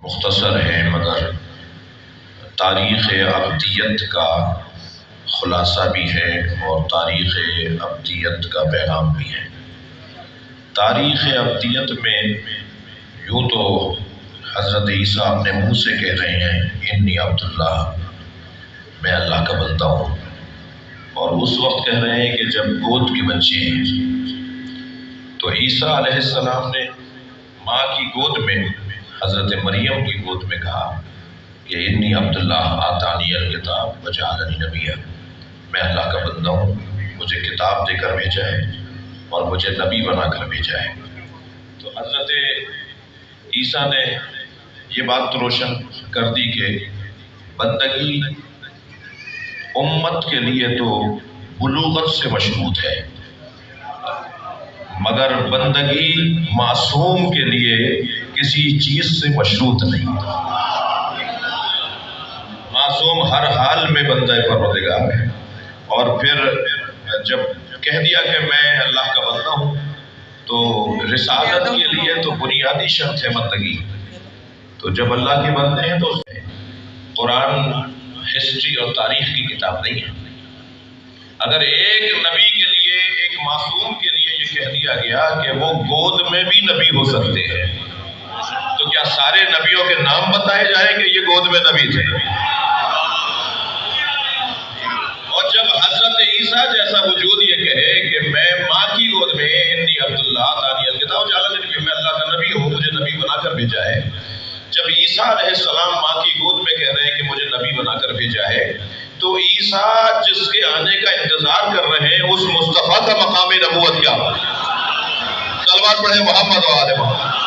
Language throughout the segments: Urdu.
مختصر ہے مگر تاریخ ابدیت کا خلاصہ بھی ہے اور تاریخ ابدیت کا پیغام بھی ہے۔ تاریخ ابدیت میں یوں تو حضرت عیسیٰ اپنے منہ سے کہہ رہے ہیں انی عبداللہ، میں اللہ کا بندہ ہوں، اور اس وقت کہہ رہے ہیں کہ جب گود کے بچے ہیں تو عیسیٰ علیہ السلام نے ماں کی گود میں حضرت مریم کی گود میں کہا کہ انی عبداللہ آتانی الکتاب وجعلنی نبیا، میں اللہ کا بندہ ہوں، مجھے کتاب دے کر بھیجا ہے اور مجھے نبی بنا کر بھیجا ہے۔ تو حضرت عیسیٰ نے یہ بات روشن کر دی کہ بندگی امت کے لیے تو بلوغت سے مشروط ہے، مگر بندگی معصوم کے لیے کسی چیز سے مشروط نہیں۔ معصوم ہر حال میں بندہ پروردگار ہے، اور پھر جب کہہ دیا کہ میں اللہ کا بندہ ہوں تو رسالت کے لیے تو بنیادی شرط ہے بندگی۔ تو جب اللہ کے بندے ہیں تو قرآن ہسٹری اور تاریخ کی کتاب نہیں ہے۔ اگر ایک نبی کے لیے، ایک معصوم کے لیے یہ کہہ دیا گیا کہ وہ گود میں بھی نبی ہو سکتے ہیں، تو کیا سارے نبیوں کے نام بتائے جائیں کہ یہ گود میں نبی تھے؟ اور جب حضرت عیسیٰ جیسا وجود یہ کہے کہ میں ماں کی گود میں انی عبداللہ آتانی الکتاب وجعلنی نبیا، میں اللہ کا نبی ہوں، مجھے نبی بنا کر بھیجا ہے، جب عیسیٰ علیہ السلام ماں کی گود میں کہہ رہے ہیں کہ مجھے نبی بنا کر بھیجا ہے، تو عیسیٰ جس کے آنے کا انتظار کر رہے ہیں اس مصطفیٰ کا مقام نبوت کیا ہو؟ صلوات پڑھیں محمد و آل محمد۔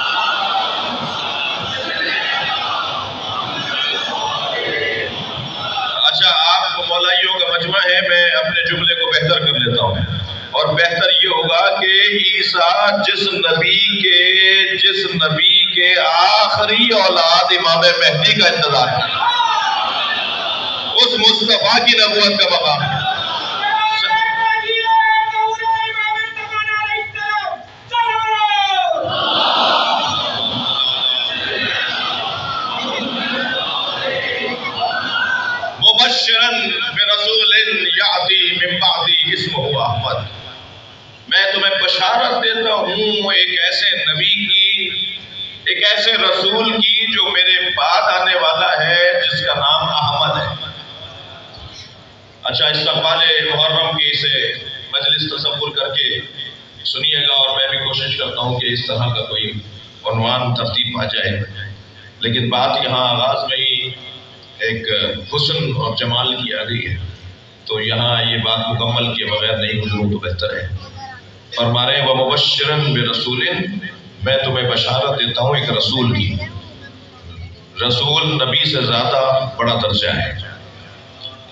اچھا، آپ مولائیوں کا مجمع ہے، میں اپنے جملے کو بہتر کر لیتا ہوں، اور بہتر یہ ہوگا کہ عیسیٰ جس نبی کے آخری اولاد امام مہدی کا انتظار ہے، اس مصطفیٰ کی نبوت کا مقام ہے۔ مبشراً برسول یأتی من بعدی اسمہ احمد، میں تمہیں بشارت دیتا ہوں ایک ایسے نبی کی، ایک ایسے رسول کی جو میرے بعد آنے والا ہے، جس کا نام احمد ہے۔ اچھا، استقبال محرم کی اسے مجلس تصور کر کے سنیے گا، اور میں بھی کوشش کرتا ہوں کہ اس طرح کا کوئی عنوان ترتیب آ جائے، لیکن بات یہاں آغاز میں ہی ایک حسن اور جمال کی آ گئی ہے، تو یہاں یہ بات مکمل کیے بغیر نہیں گزروں تو بہتر ہے۔ فرما رہے ہیں وَمُبَشِّرًا بِرَسُولٍ، میں تمہیں بشارت دیتا ہوں ایک رسول کی۔ رسول نبی سے زیادہ بڑا درجہ ہے۔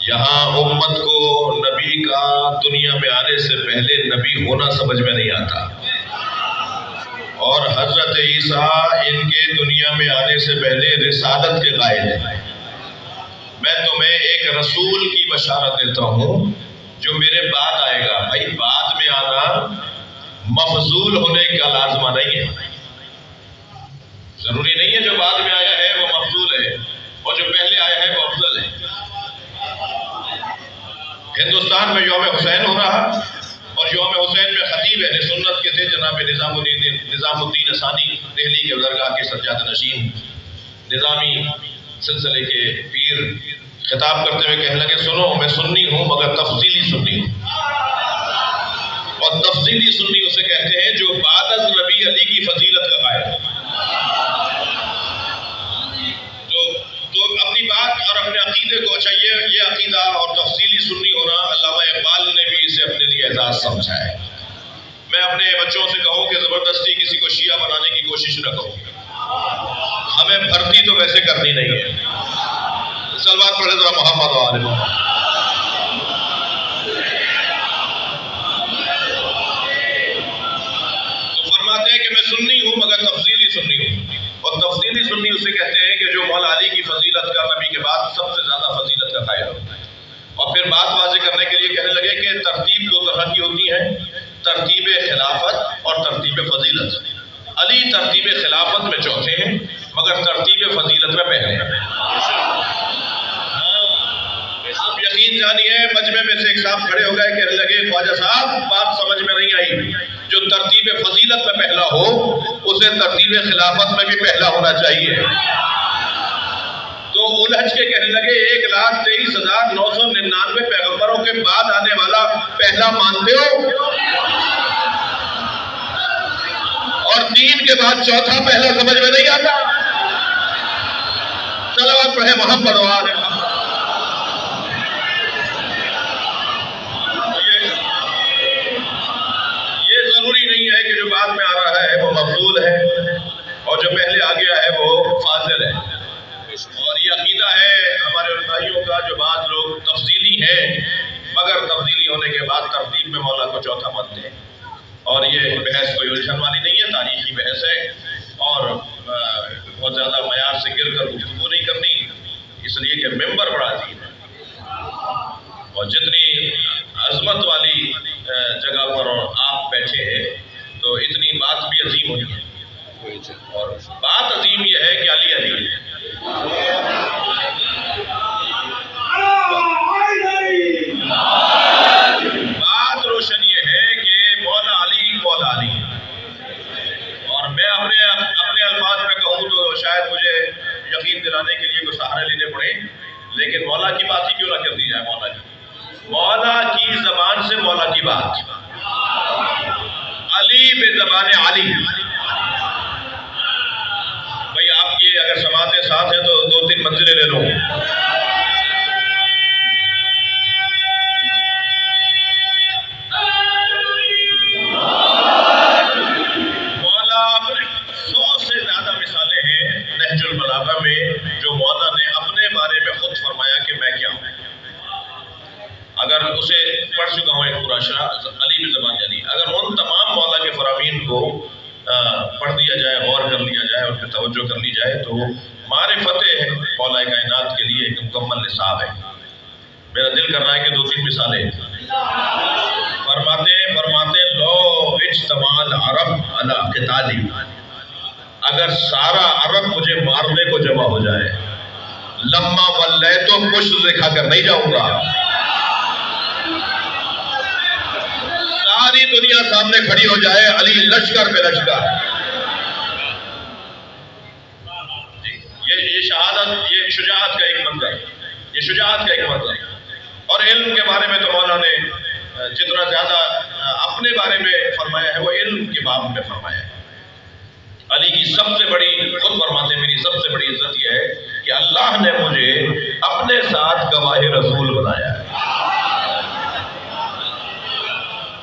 یہاں امت کو نبی کا دنیا میں آنے سے پہلے نبی ہونا سمجھ میں نہیں آتا، اور حضرت عیسیٰ ان کے دنیا میں آنے سے پہلے رسالت کے قائل ہیں۔ میں تمہیں ایک رسول کی بشارت دیتا ہوں جو میرے بعد آئے گا۔ بھائی، بعد میں آنا مفضول ہونے کا لازمہ نہیں ہے، ضروری نہیں ہے جو بعد میں آیا ہے وہ مفضول ہے اور جو پہلے آیا ہے وہ افضل ہے۔ ہندوستان میں یوم حسین ہو رہا، اور یوم حسین میں خطیب اہل سنت کے تھے جناب نظام الدین ثانی دہلی کے درگاہ کے سجادہ نشین، نظامی سلسلے کے پیر خطاب کرتے ہوئے کہنے لگے سنو، میں سنی ہوں مگر تفصیلی سنی ہوں، اور تفصیلی سنی اسے کہتے ہیں جو بعد از نبی علی کی فضیلت کا قائل ہے۔ تو اپنی بات اور اپنے عقیدے کو، اچھا یہ عقیدہ اور تفصیلی سنی ہونا علامہ اقبال نے بھی اسے اپنے لیے اعزاز سمجھا ہے۔ میں اپنے بچوں سے کہوں کہ زبردستی کسی کو شیعہ بنانے کی کوشش نہ کرو، ہمیں بھرتی تو ویسے کرنی نہیں ہے۔ صلوات پڑھے ذرا محمد و آل محمد۔ تو فرماتے ہیں کہ میں سنی ہوں مگر تفصیلی سنی ہوں، اور تفصیلی سنی اسے کہتے ہیں کہ جو مولا علی کی فضیلت کا نبی کے بعد سب سے زیادہ فضیلت کا قائل ہوتا ہے۔ اور پھر بات واضح کرنے کے لیے کہنے لگے کہ ترتیب دو طرح کی ہوتی ہے، ترتیب خلافت اور ترتیب فضیلت۔ علی ترتیب خلافت میں چوتھے ہیں مگر ترتیب فضیلت میں پہلے ہیں۔ آپ یقین جانیے مجمع میں سے ایک صاحب کھڑے ہو گئے کہنے لگے خواجہ صاحب بات سمجھ میں نہیں آئی، جو ترتیب فضیلت میں پہلا ہو اسے ترتیب خلافت میں بھی پہلا ہونا چاہیے۔ تو الجھ کے کہنے لگے 1,23,999 پیغمبروں کے بعد آنے والا پہلا مانتے ہو اور 3 کے بعد چوتھا پہلا سمجھ میں نہیں آتا؟ صلوات پڑھے محمد و آل محمد۔ یہ ضروری نہیں ہے کہ جو بعد میں آ رہا ہے وہ مفضول ہے اور جو پہلے آ گیا ہے وہ فاضل ہے۔ اور یہ عقیدہ ہے ہمارے علمائیوں کا، جو بعض لوگ تفضیلی ہیں مگر تفضیلی ہونے کے بعد ترتیب میں مولا کو چوتھا مانتے ہیں، اور یہ بحث کوئی الجھن والی نہیں ہے، تاریخی بحث ہے اور بہت زیادہ معیار سے گر کر گفتگو نہیں کرنی، اس لیے کہ ممبر بڑا عظیم ہے اور جتنی عظمت والی جگہ پر آپ بیٹھے ہیں تو اتنی بات بھی عظیم ہوئی ہے، اور بات عظیم یہ ہے کہ علی علی ہے۔ بات روشن یہ ہے کہ مولا علی ہے، اور میں اپنے الفاظ میں کہوں تو شاید مجھے یقین دلانے کے لیے کوئی سہارے لینے پڑے، لیکن مولا کی بات ہی کیوں نہ کر دی جائے۔ مولا کی زبان سے مولا کی بات، علی بے زبان علی۔ بھئی آپ کی اگر سماعتیں ساتھ ہیں تو 2-3 منزلیں لے لو۔ مولا اپنے 100 سے زیادہ مثالیں ہیں نہج البلاغہ میں جو مولا نے اپنے بارے میں خود فرمایا کہ میں کیا ہوں۔ اگر اسے پڑھ چکا ہوں ایک پورا شرح علی بن زبان علی، اگر ان تمام مولا کے فرامین کو پڑھ دیا جائے، غور کر لیا جائے، ان پہ توجہ کر لی جائے تو معرفت مولا کائنات کے لیے ایک مکمل نصاب ہے۔ میرا دل کر رہا ہے کہ 2-3 مثالیں فرماتے لو اجتماع العرب علی قتالی، اگر سارا عرب مجھے مارنے کو جمع ہو جائے، لما ولیتو پشت دکھا کر نہیں جاؤں گا، ساری دنیا سامنے کھڑی ہو جائے، علی لشکر پہ لشکر۔ یہ شہادت، یہ شجاعت کا ایک منظر، اور علم کے بارے میں تو مولا نے جتنا زیادہ اپنے بارے میں فرمایا ہے وہ علم کے باب میں فرمایا ہے۔ علی کی سب سے بڑی، خود فرماتے میری سب سے بڑی عزت یہ ہے کہ اللہ نے مجھے اپنے ساتھ گواہ رسول بنایا ہے۔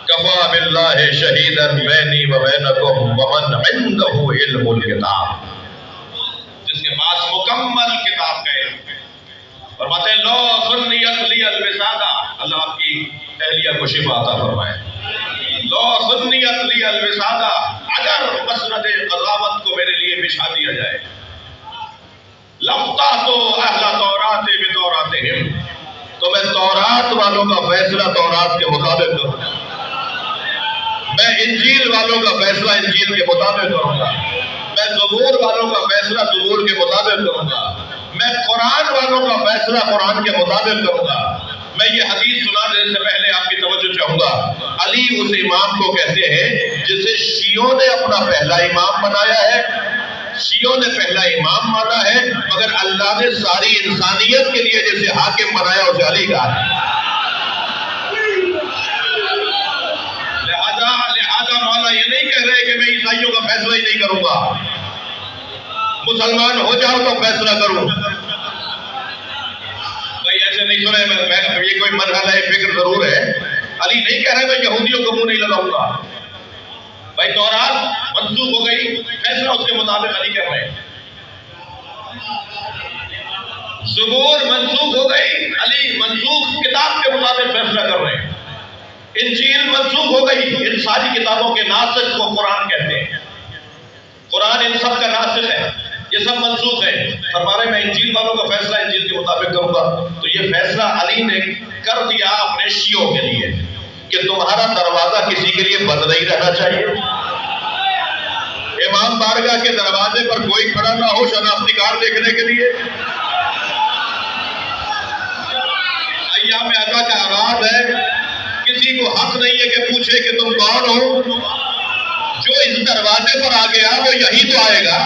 کفا باللہ شہیدا بینی و بینکم ومن عندہ علم الکتاب، جس کے پاس مکمل کتاب کا علم ہے۔ فرماتے ہیں لو سنیت لی الوسادہ، اللہ آپ کی اہلیہ کو شفا عطا فرمائے۔ لو سنیت لی الوسادہ، اگر مسند قضاوت کو میرے لیے بچھا دیا جائے، لفتح تو اہل تورات بتوراتہم، تو میں تورات والوں کا فیصلہ تورات کے مطابق کروں گا، میں انجیل والوں کا فیصلہ انجیل کے مطابق کروں گا، میں زبور والوں کا فیصلہ زبور کے مطابق کروں گا، میں قرآن والوں کا فیصلہ قرآن کے مطابق کروں گا۔ میں یہ حدیث سنانے سے پہلے آپ کی توجہ چاہوں گا، علی اس امام کو کہتے ہیں جسے شیعوں نے اپنا پہلا امام بنایا ہے، شیعوں نے پہلا امام مانا ہے، مگر اللہ نے ساری انسانیت کے لیے جسے حاکم بنایا اسے علی کہا ہے۔ لہذا مولا یہ نہیں کہہ رہے کہ میں عیسائیوں کا فیصلہ ہی نہیں کروں گا، مسلمان ہو جاؤ تو فیصلہ کروں۔ بھائی ایسے نہیں سنے، یہ کوئی مرحلہ فکر ضرور ہے۔ علی نہیں کہہ رہے میں یہودیوں کو منہ نہیں لگاؤں گا۔ بھائی تورات منسوخ ہو گئی، فیصلہ اس کے مطابق علی کر رہے ہیں۔ زبور منسوخ ہو گئی، علی منسوخ کتاب کے مطابق فیصلہ کر رہے ہیں۔ انجیل منسوخ ہو گئی، ان ساری کتابوں کے ناسخ کو قرآن کہتے ہیں، قرآن ان سب کا ناسخ ہے، یہ سب منسوخ ہے۔ فرما رہے میں انجیل والوں کا فیصلہ انجیل کے مطابق کروں گا۔ تو یہ فیصلہ علی نے کر دیا اپنے شیعوں کے لیے کہ تمہارا دروازہ کسی کے لیے بند نہیں رہنا چاہیے، امام بارگاہ کے دروازے پر کوئی کھڑا نہ ہو شناختی کارڈ دیکھنے کے لیے؟ ایام ازا کا آغاز ہے، کسی کو حق نہیں ہے کہ پوچھے کہ تم کون ہو؟ جو اس دروازے پر آ گیا وہ یہی تو آئے گا۔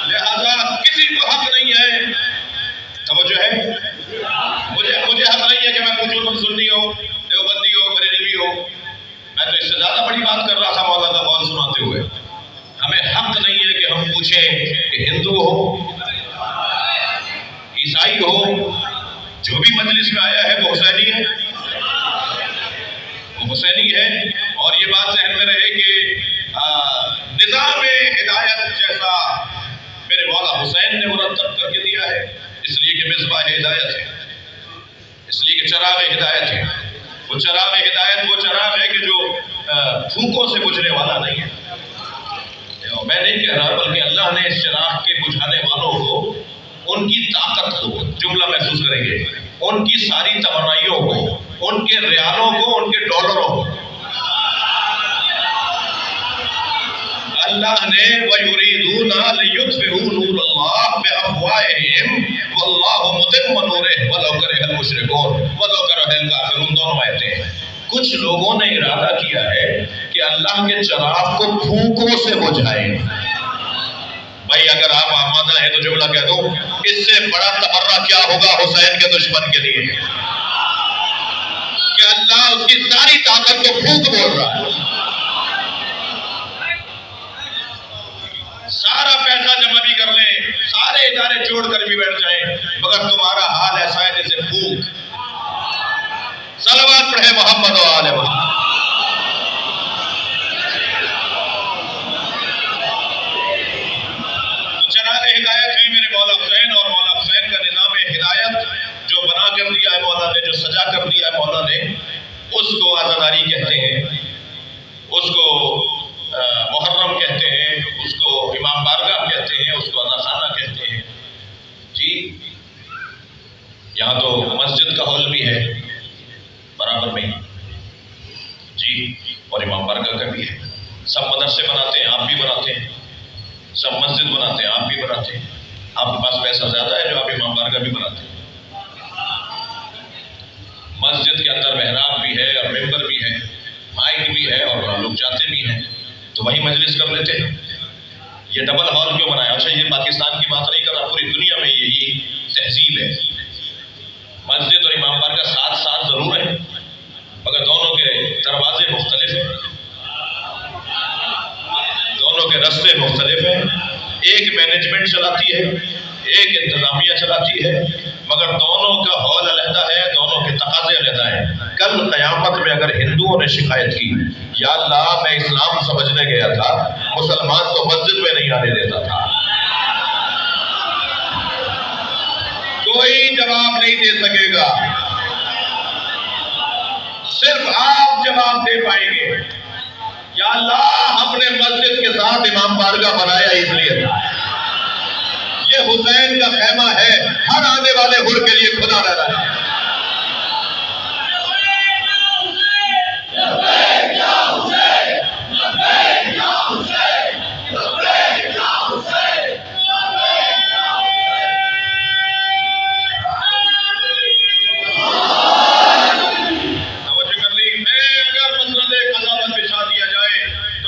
لہذا کسی کو حق نہیں ہے، توجہ ہے، مجھے حق نہیں ہے کہ میں پوچھوں تم سنی ہو، دیوبندی ہو، بریلوی ہو۔ میں تو اس سے زیادہ بڑی بات کر رہا تھا مولانا کا قول سناتے ہوئے۔ ہمیں حق نہیں ہے کہ ہم پوچھیں کہ ہندو ہو، عیسائی ہو، جو بھی مجلس میں آیا ہے وہ حسینی ہے، وہ حسینی ہے۔ اور یہ بات ذہن میں رہے کہ نظام ہدایت جیسا میرے مولا حسین نے مرتب کر کے دیا ہے، اس لیے کہ مصباح ہدایت ہے، اس لیے کہ چراغ ہدایت ہے۔ وہ چراغ ہدایت وہ چراغ ہے کہ جو پھونکوں سے بجھنے والا نہیں ہے۔ میں نہیں کہہ رہا بلکہ اللہ نے اس چراغ کے بجھانے والوں کو ان کی طاقت کو جملہ محسوس کریں گے، ان کی ساری توانائیوں کو، ان کے ریالوں کو، ان کے ڈالروں کو اللہ نے وَيُرِيدُونَ لِيُطْفِئُوا نُورَ اللَّهِ بِأَفْوَاهِهِمْ وَاللَّهُ مُتِمُّ نُورِهِ وَلَوْ كَرِهَ الْمُشْرِكُونَ وَلَوْ كَرِهَ الْكَافِرُونَ۔ دونوں آیتیں ہیں۔ کچھ لوگوں نے ارادہ کیا ہے کہ اللہ کے چراغ کو پھونکوں سے بجھائیں۔ بھائی اگر آپ آمادہ ہیں تو جملہ کہہ دو، اس سے بڑا تبرہ کیا ہوگا حسین کے دشمن کے لیے کہ اللہ اس کی ساری طاقت کو پھونک بول رہا ہے۔ سارا پیسہ جمع بھی کر لیں، سارے ادارے چھوڑ کر بھی بیٹھ جائیں، مگر تمہارا حال ایسا ہے جیسے پھونک۔ صلوات پڑھے محمد و آل محمد۔ تو چراغ ہدایت ہے میرے مولا حسین، اور مولا حسین کا نظام ہدایت جو بنا کر دیا ہے مولا نے، جو سجا کر دیا ہے مولا نے، اس کو عزاداری کہتے ہیں، اس کو محرم کہتے ہیں، اس کو امام بارگاہ کہتے ہیں، اس کو عزا خانہ کہتے ہیں۔ جی یہاں تو مسجد کا ہال بھی ہے برابر میں جی، اور امام بارگاہ کا بھی ہے۔ سب مدرسے بناتے ہیں، آپ بھی بناتے ہیں، سب مسجد بناتے ہیں، آپ بھی بناتے ہیں۔ آپ کے پاس پیسہ زیادہ ہے جو آپ امام بارگاہ بھی بناتے ہیں۔ مسجد کے اندر محراب بھی ہے اور ممبر بھی ہے، مائک بھی ہے اور لوگ جاتے بھی ہیں، تو وہی مجلس کر لیتے ہیں۔ یہ ڈبل ہال کیوں بنایا؟ اچھا یہ پاکستان کی بات نہیں کر رہا، پوری دنیا میں یہی تہذیب ہے۔ مسجد اور امام بارگاہ ساتھ ساتھ ضرور ہیں، مگر دونوں کے دروازے مختلف ہیں، دونوں کے رستے مختلف ہیں۔ ایک مینجمنٹ چلاتی ہے، ایک انتظامیہ چلاتی ہے، مگر دونوں کا ہال علیحدہ ہے، دونوں کے تقاضے علیحدہ ہیں۔ کل قیامت میں اگر ہندوؤں نے شکایت کی یا اللہ میں اسلام سمجھنے گیا تھا، مسلمان تو مسجد میں نہیں آنے دیتا تھا، کوئی جواب نہیں دے سکے گا، صرف آپ جواب دے پائیں گے یا اللہ ہم نے مسجد کے ساتھ امام بارگاہ بنایا اس لیے تھا، یہ حسین کا خیمہ ہے، ہر آنے والے حر کے لیے کھلا رہنا ہے۔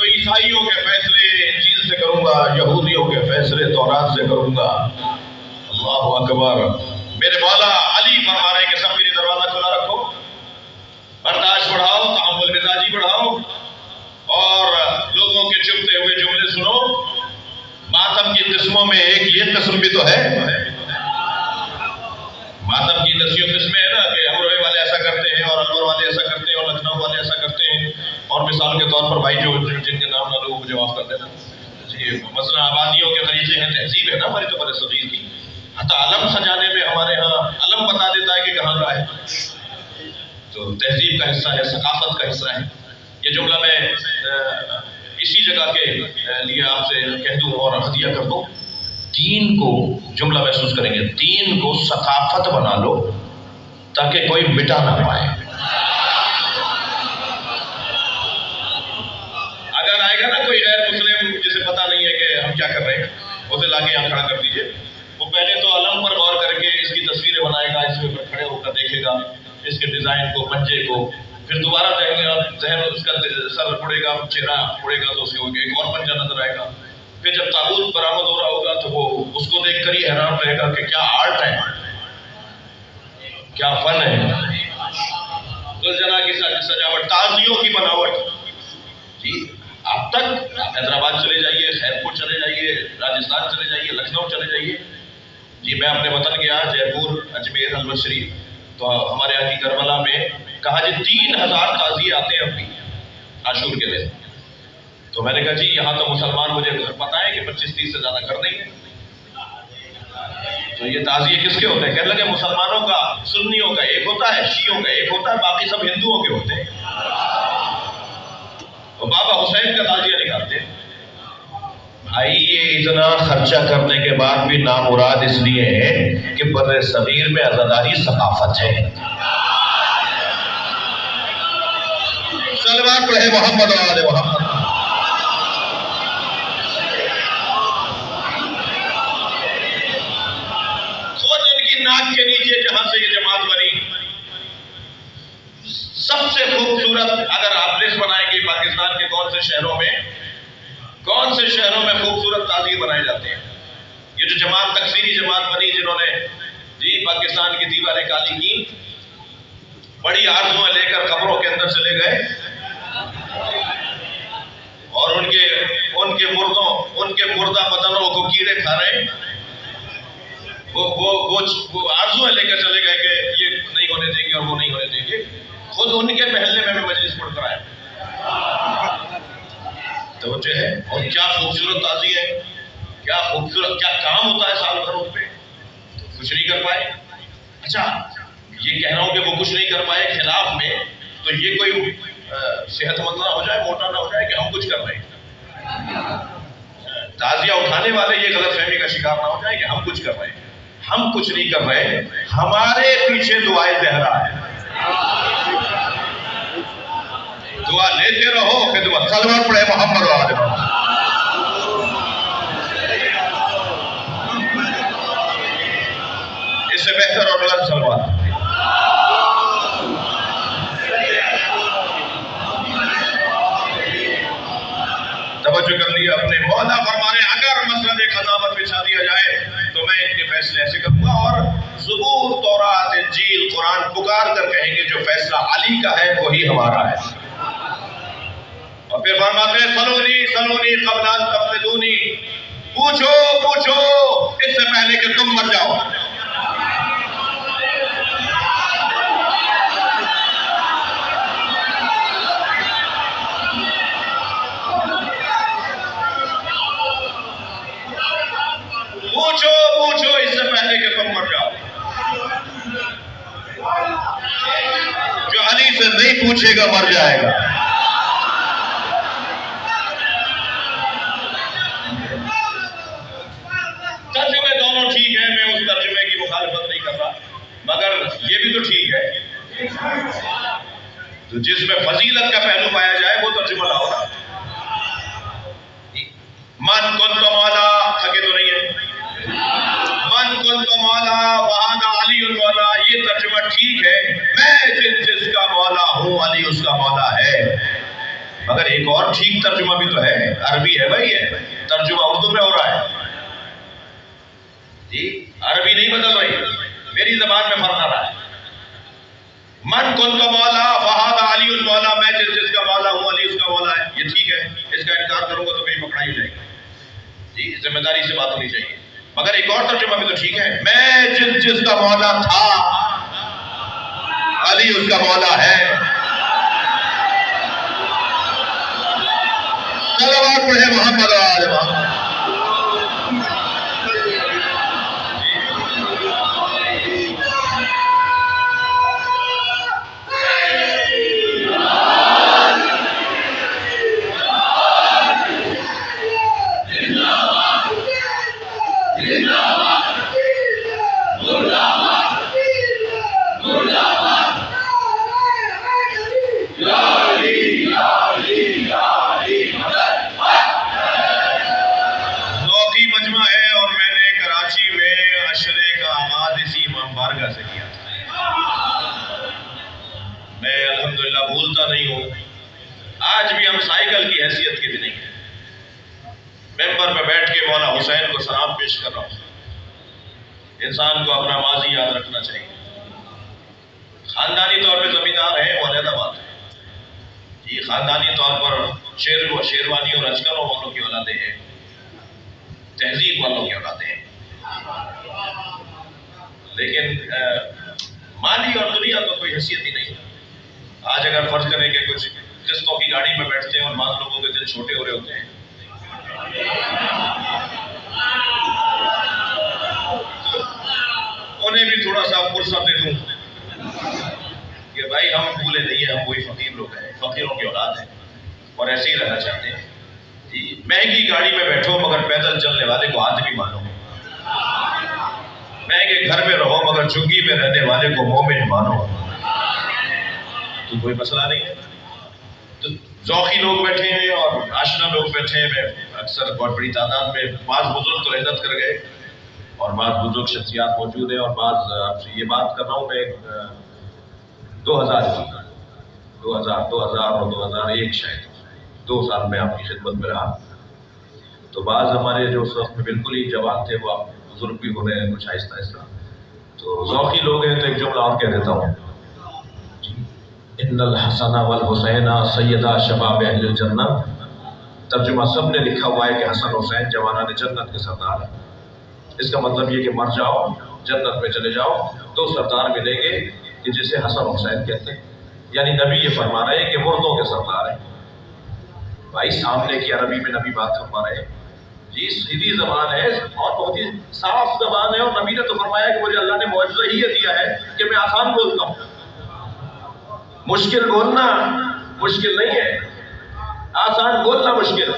عیسائیوں کے فیصلے انجیل سے کروں گا، یہودیوں کے فیصلے تورات سے کروں گا۔ اللہ اکبر۔ میرے مولا علی فرما رہے ہیں کہ سب کے لیے دروازہ کھلا رکھو، برداشت بڑھاؤ، تحمل مزاجی بڑھاؤ، اور لوگوں کے چپتے ہوئے جملے سنو۔ ماتم کی قسموں میں ایک یہ قسم بھی تو ہے، ماتم کی 10 قسمیں ہیں نا، کہ امروہے والے ایسا کرتے ہیں اور الور والے ایسا کرتے ہیں اور لکھنؤ والے ایسا کرتے ہیں، اور مثال کے طور پر بھائی جو جن کے نام نہ لو مجھے معاف کر دینا جی، مثلا آبادیوں کے طریقے ہیں، تہذیب ہے نا ہماری تو بڑے صغیر کی، حتی علم سجانے میں ہمارے ہاں علم بتا دیتا ہے کہ کہاں کا ہے، تو تہذیب کا حصہ ہے، ثقافت کا حصہ ہے۔ یہ جملہ میں اسی جگہ کے لیے آپ سے کہہ دوں اور ہدیہ کر دوں، دین کو جملہ محسوس کریں گے، دین کو ثقافت بنا لو تاکہ کوئی مٹا نہ پائے۔ کیا کر رہے ہیں، اسے لا کے یہاں کھڑا کر دیجیے. وہ پہلے تو علم پر غور کر کے اس کی تصویریں بنائے گا، اس میں کھڑے ہو کر دیکھے گا اس کے ڈیزائن کو، پنجے کو، پھر دوبارہ ذہن اس کا سر اڑے گا، چہرہ اڑے گا تو اس کو ایک اور پنجہ نظر آئے گا. پھر جب تابوت برآمد ہو رہا ہوگا تو وہ اس کو دیکھ کر ہی حیران رہے گا کہ کیا آرٹ ہے، کیا فن ہے. دلجنا کی سجاوٹ، تازیوں کی بناوٹ. جی اب تک حیدرآباد چلے جائیے، خیرپور چلے جائیے، راجستھان چلے جائیے، لکھنؤ چلے جائیے. جی میں اپنے وطن گیا جے پور، اجمیر، حلوت شریف، تو ہمارے یہاں کی کربلا میں کہا جی 3000 تازیے آتے ہیں ابھی عاشور کے دن. تو میں نے کہا جی یہاں تو مسلمان مجھے پتا ہے کہ 25-30 سے زیادہ کر دیں گے. تو یہ تعزیے کس کے ہوتے ہیں؟ کہنے لگے مسلمانوں کا، سنیوں کا ایک ہوتا ہے، شیعوں کا ایک ہوتا ہے، باقی سب ہندوؤں کے ہوتے ہیں. تو بابا حسین کا تعزیہ نکالتے ہیں. بھائی یہ اتنا خرچہ کرنے کے بعد بھی نامراد اس لیے ہے کہ بر صغیر میں عزاداری ثقافت ہے. صلوات پڑھے محمد و آل محمد. ناک کے نیچے جہاں سے یہ جماعت بنی، سب سے خوبصورت اگر آپ لسٹ بنائیں گے پاکستان کے کون سے شہروں میں خوبصورت تعزیے بنائے جاتے ہیں. یہ جو جماعت تکفیری جماعت بنی جنہوں نے جی پاکستان کی دیواریں کالی کی، بڑی آرزویں لے کر قبروں کے اندر چلے گئے اور ان کے مردہ بدنوں کو کیڑے کھا رہے ہیں. وہ آرزویں لے کر چلے گئے کہ یہ نہیں ہونے دیں گے اور وہ نہیں ہونے دیں گے. خود ان کے محلے میں بھی مجلس پڑھ کر آئے. توجہ ہے. اور کیا خوبصورت تعزیہ ہے، کیا خوبصورت، کیا کام ہوتا ہے سال بھر اس پہ، کچھ نہیں کر پائے. اچھا یہ کہہ رہا ہوں کہ وہ کچھ نہیں کر پائے خلاف میں، تو یہ کوئی صحت مند نہ ہو جائے، موٹا نہ ہو جائے کہ ہم کچھ کر رہے ہیں. تعزیہ اٹھانے والے یہ غلط فہمی کا شکار نہ ہو جائے کہ ہم کچھ کر رہے ہیں. ہم کچھ نہیں کر رہے، ہمارے پیچھے دعائے زہرا ہے. دعا لیتے رہو کہ دعا. صلوات پڑھے محمد و آل محمد. اس سے بہتر اور بلند صلوات. توجہ کر لیا اپنے. مولا فرمانے اگر مسند قضاوت بچھا دیا جائے تو میں ان کے فیصلے ایسے کروں گا، اور زبور، تورات، انجیل، قرآن پکار کر کہیں گے جو فیصلہ علی کا ہے وہی ہمارا ہے. اور پھر فرماتے ہیں سلونی قبل ان تفتنونی، پوچھو اس سے پہلے کہ تم مر جاؤ. پوچھو اس سے پہلے کہ تم مر جاؤ. جو علی سے نہیں پوچھے گا مر جائے گا. ترجمے دونوں ٹھیک ہے، میں اس ترجمے کی مخالفت نہیں کر رہا، مگر یہ بھی تو ٹھیک ہے تو جس میں فضیلت کا پہلو پایا جائے وہ ترجمہ نہ ہوگا. من کنت مولا تھکے تو نہیں ہے، من کنت مولا وہذا علی المولا، یہ ترجمہ ٹھیک ہے، میں جس کا مولا ہوں علی اس کا مولا ہے. مگر ایک اور ٹھیک ترجمہ بھی تو ہے، عربی ہے بھائی، ہے ترجمہ اردو میں ہو رہا ہے جی، عربی نہیں بدل رہی، میری زبان میں فرق آ رہا ہے. من کنت مولا وہذا علی المولا، میں جس کا مولا ہوں علی اس کا مولا ہے. یہ ٹھیک ہے، اس کا انکار کروں گا تو کہیں پکڑائی ہو جائے گی جی، ذمہ داری سے بات ہونی چاہیے. مگر ایک اور ترجمہ بھی تو ٹھیک ہے، میں جس کا مولا تھا علی اس کا مولا ہے. صلوات پڑھے محمد و آل محمد. آج بھی ہم سائیکل کی حیثیت کے بھی نہیں ہیں. ممبر پہ بیٹھ کے مولا حسین کو سلام پیش کر رہا ہوں. انسان کو اپنا ماضی یاد رکھنا چاہیے. خاندانی طور پہ زمیندار ہیں وہ علیحدہ بات ہے. یہ خاندانی طور پر شیروانی اور اشکروں والوں کی اولادیں ہیں, تہذیب والوں کی اولادیں ہیں. لیکن مالی اور دنیا تو کوئی حیثیت ہی نہیں. آج اگر فرض کریں کہ کچھ قسطوں کی گاڑی میں بیٹھتے ہیں اور بعض لوگوں کے دل چھوٹے ہو رہے ہوتے ہیں, انہیں بھی تھوڑا سا فرصت دے دوں کہ بھائی ہم بھولے نہیں ہیں, ہم وہی فقیر لوگ ہیں, فقیروں کی اولاد ہیں اور ایسے ہی رہنا چاہتے ہیں. جی مہنگی گاڑی میں بیٹھو مگر پیدل چلنے والے کو ہاتھ بھی مانو. مہنگے گھر میں رہو مگر جھگی میں رہنے والے کو مومن مانو. تو کوئی مسئلہ نہیں ہے. تو ذوقی لوگ بیٹھے ہیں اور آشنا لوگ بیٹھے ہیں. میں اکثر بہت بڑی تعداد میں بعض بزرگ تو عزت کر گئے اور بعض بزرگ شخصیات موجود ہیں, اور بعض آپ سے یہ بات کر رہا ہوں میں 2000 اور 2001 شاید 2 سال میں آپ کی خدمت میں رہا. تو بعض ہمارے جو اس وقت میں بالکل ہی جوان تھے وہ آپ بزرگ بھی ہو رہے ہیں کچھ آہستہ آہستہ. تو ذوقی لوگ ہیں تو ایک جملہ اور کہہ دیتا ہوں. ان الحسن والحسین سیدہ شباب اہل الجنہ. ترجمہ سب نے لکھا ہوا ہے کہ حسن حسین جوانان جنت کے سردار ہیں. اس کا مطلب یہ کہ مر جاؤ جنت میں چلے جاؤ 2 سردار ملیں گے کہ جسے حسن حسین کہتے ہیں. یعنی نبی یہ فرما رہے ہیں کہ مردوں کے سردار ہیں. بھائی سامنے کی عربی میں نبی بات فرما رہے ہیں. جی سیدھی زبان ہے اور بہت ہی صاف زبان ہے, اور نبی نے تو فرمایا کہ مجھے اللہ نے معجزہ ہی دیا ہے کہ میں آسان بولتا ہوں. مشکل بولنا مشکل نہیں ہے, آسان بولنا مشکل.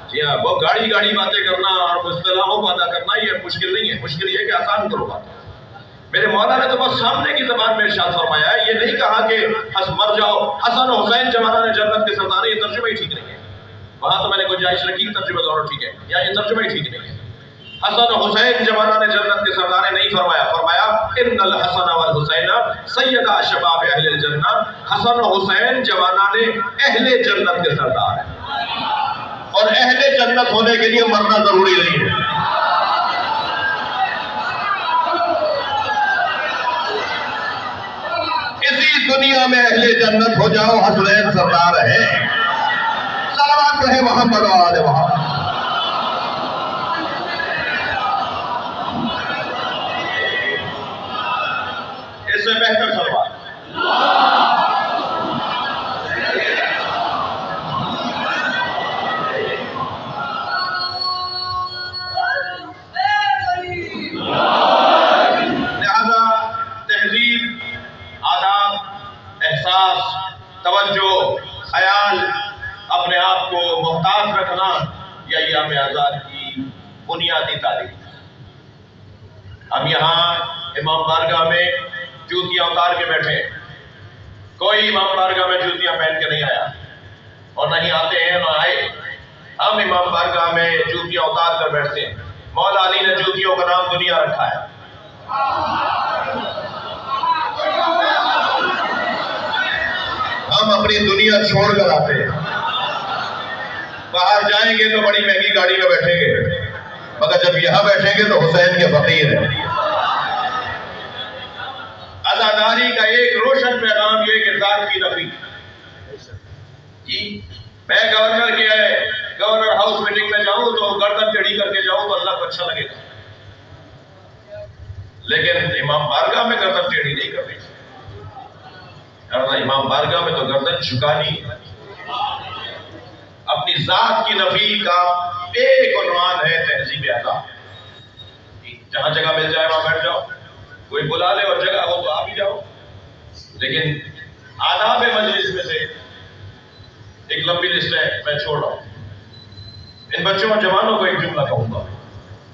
جی ہاں, وہ گاڑی باتیں کرنا اور اصطلاحوں کو ادا کرنا یہ مشکل نہیں ہے. مشکل یہ کہ آسان کرو بات. میرے مولا نے تو بس سامنے کی زبان میں ارشاد فرمایا ہے. یہ نہیں کہا کہ مر جاؤ حسن حسین جوانان جنت کے سردار. یہ ترجمہ ہی ٹھیک نہیں ہے. وہاں تو میں نے گنجائش رکھی کہ ترجمہ دونوں ٹھیک ہے, یا یہ ترجمہ ہی ٹھیک نہیں ہے. حسن حسین جوانان جنت کے سردار نہیں فرمایا. فرمایا ان الحسن والحسین سیدہ شباب اہل الجنہ. حسن حسین جوانان اہل جنت کے سردار ہیں, اور اہل جنت ہونے کے لیے مرنا ضروری نہیں ہے. اسی دنیا میں اہل جنت ہو جاؤ, حسنین سردار ہے. صلوات ہے محمد و آل محمد. اس سے بہتر صلوات لہذا تہذیب, آداب, احساس, توجہ, خیال, اپنے آپ کو محتاط رکھنا یا ایام آزاد کی بنیادی تعلیم. ہم یہاں امام بارگاہ میں جوتیاں اتار کے بیٹھے. کوئی امام بارگاہ میں جوتیاں پہن کے نہیں آیا اور نہیں آتے ہیں نہ آئے. ہم امام بارگاہ میں جوتیاں اتار کر بیٹھتے ہیں. مولا علی نے جوتیوں کا نام دنیا رکھا ہے. ہم اپنی دنیا چھوڑ کر آتے ہیں. باہر جائیں گے تو بڑی مہنگی گاڑی میں بیٹھیں گے, مگر جب یہاں بیٹھیں گے تو حسین کے فقیر ہیں. عزاداری کا ایک روشن پیغام یہ کہ ذات کی نفی. جی میں گورنر ہاؤس میٹنگ میں جاؤں تو گردن ٹیڑھی کر کے جاؤں تو اللہ کو اچھا لگے گا, لیکن امام بارگاہ میں گردن ٹیڑھی نہیں کرنی. امام بارگاہ میں تو گردن جھکانی. اپنی ذات کی نفی کا ایک عنوان ہے تہذیب ادا. جہاں جگہ مل جائے وہاں بیٹھ جاؤ, کوئی بلا لے اور جگہ ہو تو آپ ہی جاؤ. لیکن آداب مجلس میں سے ایک لمبی لسٹ ہے, میں چھوڑ رہا ہوں. ان بچوں اور جوانوں کو ایک جملہ کہوں گا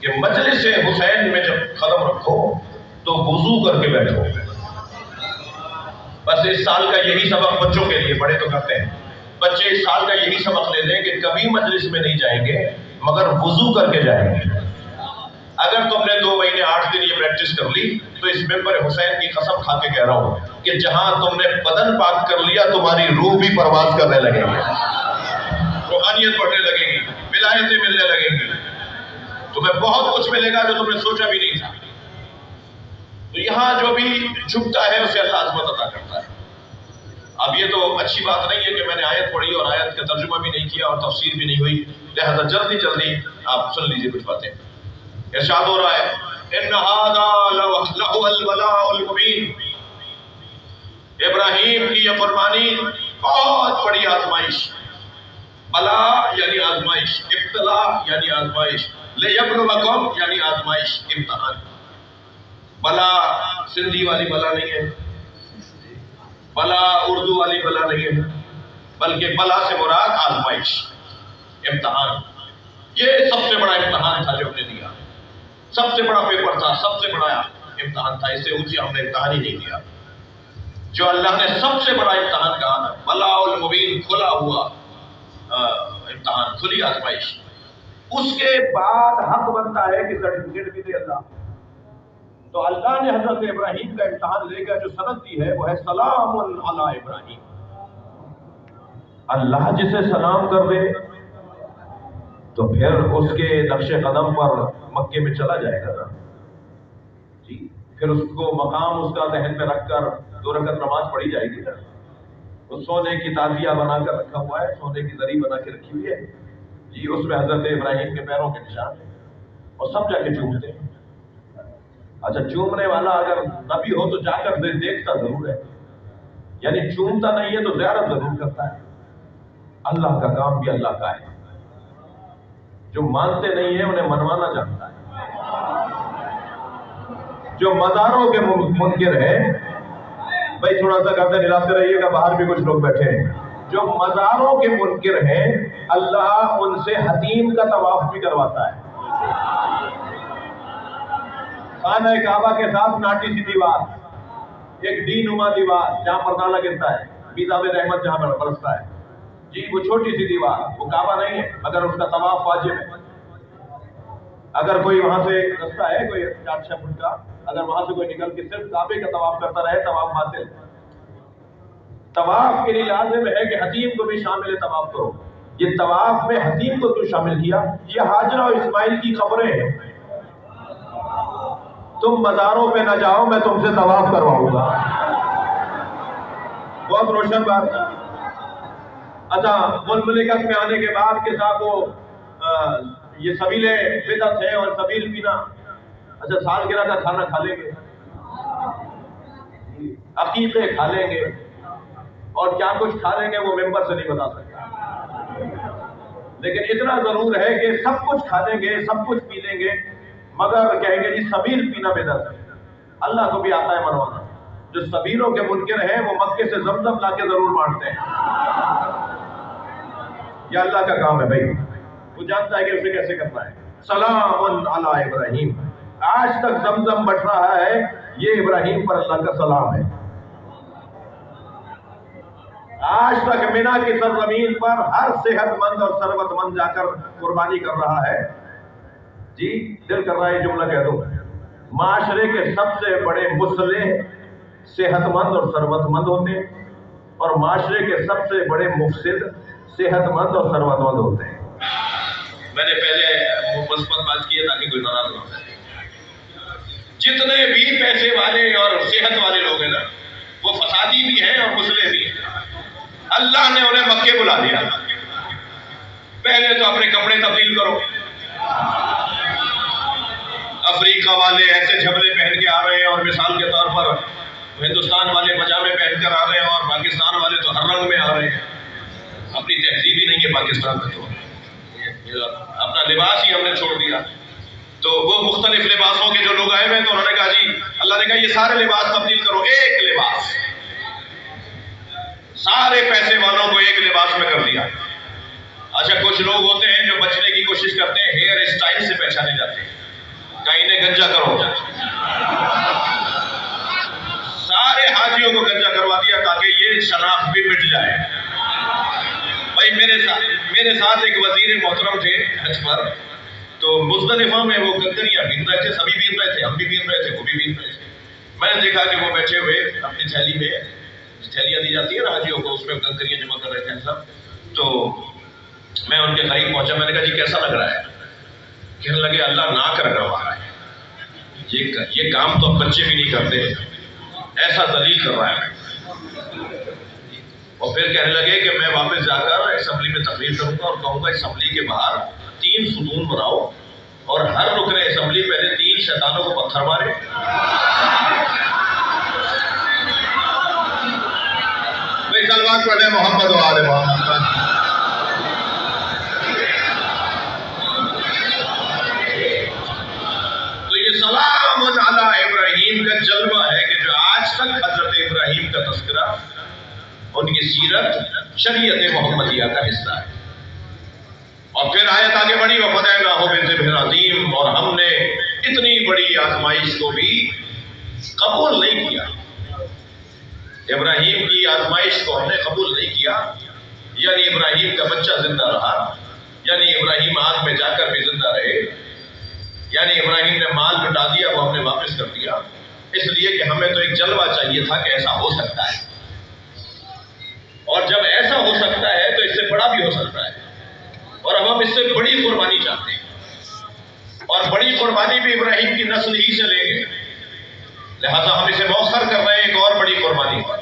کہ مجلس حسین میں جب قدم رکھو تو وضو کر کے بیٹھو. بس اس سال کا یہی سبق بچوں کے لیے, بڑے تو کرتے ہیں. بچے اس سال کا یہی سبق لے لیں کہ کبھی مجلس میں نہیں جائیں گے مگر وضو کر کے جائیں گے. اگر تم نے 2 مہینے 8 دن یہ پریکٹس کر لی تو اس ممبر حسین کی قسم کھا کے کہہ رہا ہوں کہ جہاں تم نے بدن پاک کر لیا تمہاری روح بھی پرواز کرنے لگے گی، روحانیت بڑھنے لگے گی، ولایتیں ملنے لگیں گی، تمہیں بہت کچھ ملے گا جو تم نے سوچا بھی نہیں تھا۔ تو یہاں جو بھی جھکتا ہے اسے اللہ عظمت عطا کرتا ہے۔ اب یہ تو اچھی بات نہیں ہے کہ میں نے آیت پڑھی اور آیت کا ترجمہ بھی نہیں کیا اور تفسیر بھی نہیں ہوئی، لہذا جلدی آپ سن لیجئے کچھ باتیں۔ ارشاد ہو رہا ہے ان ھذا لَهُوَ الْبَلَاءُ الْمُبِينُ، ابراہیم کی یہ قربانی بہت بڑی آزمائش، بلا یعنی آزمائش، ابتلا یعنی آزمائش، لِيَبْلُوَكُمْ یعنی آزمائش، امتحان۔ بلا سندھی والی بلا نہیں ہے، بلا اردو والی بلا نہیں ہے، بلکہ بلا سے مراد آزمائش، امتحان۔ یہ سب سے بڑا امتحان تھا جو ہم نے دیا، سب سے بڑا پیپر تھا، سب سے بڑا امتحان تھا، اس سے اونچی ہم نے امتحان ہی نہیں دیا۔ جو اللہ نے سب سے بڑا امتحان کہا، بلاء المبین، کھلا ہوا امتحان، کھلی آزمائش، اس کے بعد حق بنتا ہے کہ سرٹیفکیٹ بھی دے اللہ۔ تو اللہ نے حضرت ابراہیم کا امتحان لے کر جو سند دی ہے وہ ہے سلام علی ابراہیم۔ اللہ جسے سلام کر دے تو پھر اس کے نقش قدم پر مکے میں چلا جائے گا نا جی، پھر اس کو مقام اس کا ذہن میں رکھ کر 2 رکعت نماز پڑھی جائے گی نا۔ وہ سونے کی تازیہ بنا کر رکھا ہوا ہے، سونے کی زری بنا کے رکھی ہوئی ہے جی، اس میں حضرت ابراہیم کے پیروں کے نشان ہیں اور سب جا کے چومتے ہیں۔ اچھا، چومنے والا اگر نبی ہو تو جا کر دیکھتا ضرور ہے، یعنی چومتا نہیں ہے تو زیارت ضرور کرتا ہے۔ اللہ کا کام بھی اللہ کا ہے، جو مانتے نہیں ہیں انہیں منوانا جانتا ہے۔ جو مزاروں کے منکر ہیں، بھائی تھوڑا سا گردن ہلاتے رہیے گا، باہر بھی کچھ لوگ بیٹھے ہیں، جو مزاروں کے منکر ہیں اللہ ان سے حتیم کا طواف بھی کرواتا ہے۔ خانہ کعبہ کے ساتھ ناٹی سی دیوار، ایک ڈی نما دیوار جہاں پردہ گرتا ہے، میزاب رحمت جہاں پر برستا ہے جی، وہ چھوٹی سی دیوار، وہ کعبہ نہیں ہے مگر اس کا طواف واجب ہے۔ اگر کوئی وہاں سے رستہ ہے کوئی 4-6 فٹ کا، اگر وہاں سے کوئی نکل کے صرف کعبے کا طواف کرتا رہے طواف حاصل۔ طواف کے لیے لازم ہے کہ حتیم کو بھی شامل طواف کرو۔ یہ طواف میں حتیم کو کیوں شامل کیا؟ یہ ہاجرہ اور اسماعیل کی قبریں ہیں، تم مزاروں پہ نہ جاؤ، میں تم سے طواف کرواؤں گا۔ بہت روشن بات۔ اچھا، مملکت میں آنے کے بعد کے ساتھ وہ یہ سبیلیں بدعت ہیں اور سبیل پینا، اچھا سالگرہ کا کھانا کھا لیں گے، عقیقے کھا لیں گے اور کیا کچھ کھا لیں گے وہ ممبر سے نہیں بتا سکتا، لیکن اتنا ضرور ہے کہ سب کچھ کھا لیں گے، سب کچھ پی لیں گے، مگر کہیں گے جی سبیل پینا بدعت ہے۔ اللہ کو بھی آتا ہے منوانا۔ جو سبیلوں کے منکر ہیں وہ مکے سے زمزم لا کے ضرور مانتے ہیں۔ یہ اللہ کا کام ہے بھائی، وہ جانتا ہے کہ اسے کیسے کرنا ہے۔ سلام علی ابراہیم، آج تک زمزم بٹ رہا ہے، یہ ابراہیم پر اللہ کا سلام ہے۔ آج تک مینا کی سرزمین پر ہر صحت مند اور ثروت مند جا کر قربانی کر رہا ہے جی، دل کر رہا ہے یہ جملہ کہہ دو، معاشرے کے سب سے بڑے مصلح صحت مند اور ثروت مند ہوتے ہیں، اور معاشرے کے سب سے بڑے مفسد صحت مند اور ثروت مند ہوتے ہیں۔ میں نے پہلے مثبت بات کی ہے تاکہ کوئی ناراض نہ ہو۔ جتنے بھی پیسے والے اور صحت والے لوگ ہیں نا، وہ فسادی بھی ہیں اور مصلح بھی ہیں۔ اللہ نے انہیں مکے بلا دیا، پہلے تو اپنے کپڑے تبدیل کرو۔ افریقہ والے ایسے جھبلے پہن کے آ رہے ہیں اور مثال کے طور پر ہندوستان والے پجامے پہن کر آ رہے ہیں اور پاکستان والے تو ہر رنگ میں آ رہے ہیں۔ اپنی تہذیب ہی نہیں ہے پاکستان میں، تو اپنا لباس ہی ہم نے چھوڑ دیا۔ تو وہ مختلف لباسوں کے جو لوگ آئے ہوئے تو انہوں نے کہا جی اللہ نے کہا یہ سارے لباس تبدیل کرو، ایک لباس، سارے پیسے والوں کو ایک لباس میں کر دیا۔ اچھا، کچھ لوگ ہوتے ہیں جو بچنے کی کوشش کرتے ہیں، ہیئر اسٹائل سے پہچانے جاتے ہیں، کہیں انہیں گنجا کرو، سارے حاجیوں کو گنجا کروا دیا تاکہ یہ شناخت بھی مٹ جائے۔ بھائی میرے ساتھ ایک وزیر محترم تھے حج پر، تو مزدلفہ میں وہ کنکریاں بین رہے تھے، سبھی بین رہے تھے، ہم بھی بین رہے تھے، وہ بھی بین رہے تھے۔ میں نے دیکھا کہ وہ بیٹھے ہوئے اپنی تھیلی میں، تھیلیاں دی جاتی ہے نا حاجیوں کو، اس میں کنکریاں جمع کر رہے تھے سب۔ تو میں ان کے قریب پہنچا، میں نے کہا جی کیسا لگ رہا ہے؟ کہنے لگے اللہ نہ کر رہا ہے، یہ کام تو بچے بھی نہیں کرتے، ایسا ذلیل کر رہا ہے۔ اور پھر کہنے لگے کہ میں واپس جا کر اسمبلی میں تقریر کروں گا اور کہوں گا اسمبلی کے باہر 3 ستون بناؤ اور ہر رکن اسمبلی پہلے 3 شیطانوں کو پتھر مارے۔ کلمات پڑھیں محمد و آل محمد۔ تو یہ سلام علی ابراہیم کا جلوہ ہے کہ جو آج تک حضرت ابراہیم کا تذکرہ، ان کی سیرت شریعت محمدیہ کا حصہ ہے۔ اور پھر آیت آگے بڑھی وَفَدَيْنَاهُ بِذِبْحٍ عَظِيمٍ، اور ہم نے اتنی بڑی آزمائش کو بھی قبول نہیں کیا۔ ابراہیم کی آزمائش کو ہم نے قبول نہیں کیا، یعنی ابراہیم کا بچہ زندہ رہا، یعنی ابراہیم آگ میں جا کر بھی زندہ رہے، یعنی ابراہیم نے مال لٹا دیا وہ ہم نے واپس کر دیا، اس لیے کہ ہمیں تو ایک جلوہ چاہیے تھا کہ ایسا ہو سکتا ہے، اور جب ایسا ہو سکتا ہے تو اس سے بڑا بھی ہو سکتا ہے، اور اب ہم اس سے بڑی قربانی چاہتے ہیں، اور بڑی قربانی بھی ابراہیم کی نسل ہی سے لیں گے، لہذا ہم اسے مؤخر کر رہے ہیں ایک اور بڑی قربانی پر۔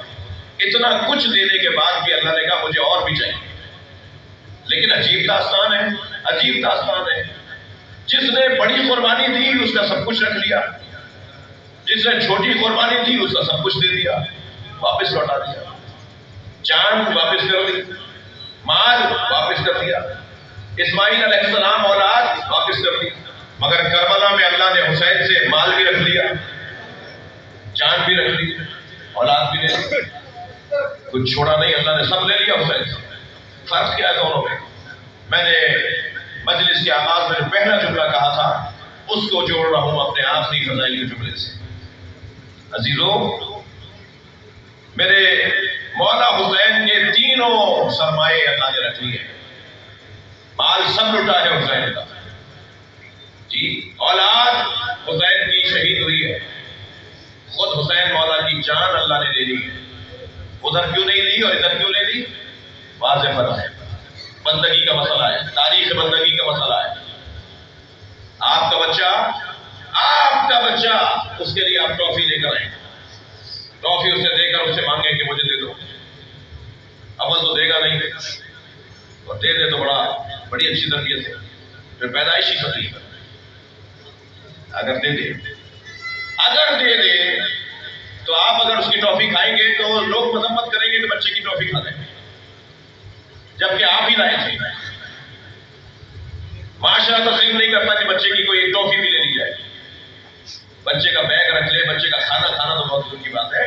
اتنا کچھ دینے کے بعد بھی اللہ نے کہا مجھے اور بھی چاہیے۔ لیکن عجیب داستان ہے، عجیب داستان ہے، جس نے بڑی قربانی دی اس کا سب کچھ رکھ لیا، جس نے چھوٹی قربانی دی اس کا سب کچھ دے دیا، واپس لوٹا دیا، جان واپس کر دی، مال واپس کر دیا، اسماعیل علیہ السلام اولاد واپس کر دی، مگر کربلا میں اللہ نے حسین سے مال بھی رکھ لیا، جان بھی رکھ لی، اولاد بھی لے لی، کچھ چھوڑا نہیں، اللہ نے سب لے لیا حسین سے۔ فرق کیا ہے دونوں میں؟ میں نے مجلس کے آغاز میں جو پہلا جملہ کہا تھا اس کو جوڑ رہا ہوں اپنے آخری فضائل کے جملے سے۔ عزیزو، میرے مولا حسین کے تینوں سرمایے اللہ نے رکھ لیے، مال سب لٹا ہے حسین کا، جی اولاد حسین کی شہید ہوئی ہے، خود حسین مولا کی جان اللہ نے لے لی، ادھر کیوں نہیں لی اور ادھر کیوں لے لی؟ واضح فرق ہے، بندگی کا مسئلہ ہے، تاریخ بندگی کا مسئلہ ہے۔ آپ کا بچہ اس کے لیے آپ ٹرافی لے کر آئیں، ٹرافی اسے دے کر اسے مانگیں کہ مجھے دے دو، اول تو دے گا نہیں، اور دے دے تو بڑی اچھی تربیت ہے، پھر پیدائشی تکلیف ہے۔ اگر دے دے تو آپ اگر اس کی ٹرافی کھائیں گے تو لوگ مذمت کریں گے کہ بچے کی ٹرافی کھا لیں، جبکہ آپ ہی لائے تھے۔ معاشرہ تسلیم نہیں کرتا کہ بچے کی کوئی ایک ٹرافی بھی لے لی جائے، بچے کا بیگ رکھ لے، بچے کا کھانا تو بہت دور کی بات ہے،